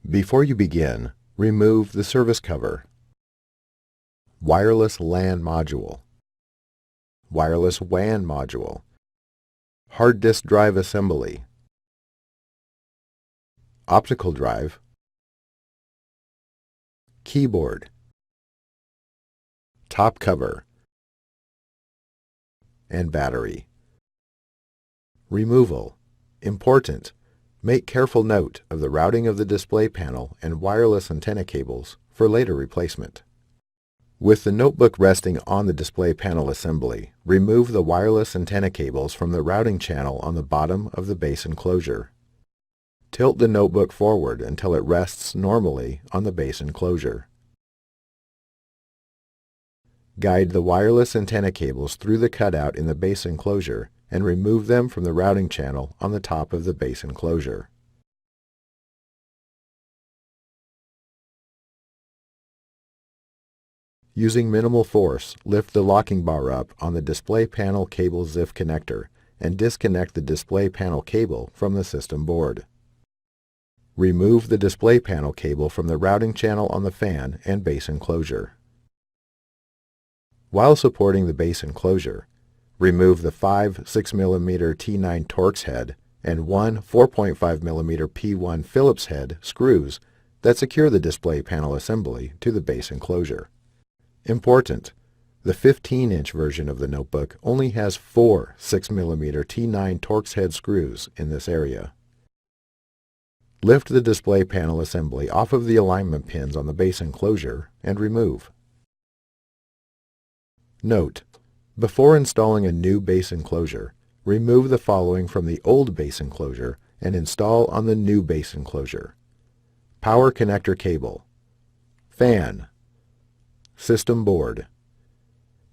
Before you begin, remove the service cover. Wireless LAN module. Wireless WAN module. Hard disk drive assembly. Optical drive. Keyboard. Top cover. And battery. Removal. Important. Make careful note of the routing of the display panel and wireless antenna cables for later replacement. With the notebook resting on the display panel assembly, remove the wireless antenna cables from the routing channel on the bottom of the base enclosure. Tilt the notebook forward until it rests normally on the base enclosure. Guide the wireless antenna cables through the cutout in the base enclosure and remove them from the routing channel on the top of the base enclosure. Using minimal force, lift the locking bar up on the display panel cable ZIF connector and disconnect the display panel cable from the system board. Remove the display panel cable from the routing channel on the fan and base enclosure. While supporting the base enclosure, remove the 5 6mm T9 Torx head and one 4.5mm P1 Phillips head screws that secure the display panel assembly to the base enclosure. Important: the 15-inch version of the notebook only has 4 6mm T9 Torx head screws in this area. Lift the display panel assembly off of the alignment pins on the base enclosure and remove. Note: before installing a new base enclosure, remove the following from the old base enclosure and install on the new base enclosure: power connector cable, fan, system board,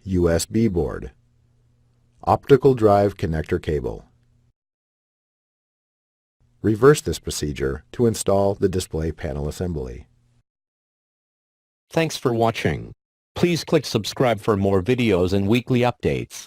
USB board, optical drive connector cable. Reverse this procedure to install the display panel assembly. Thanks for watching. Please click subscribe for more videos and weekly updates.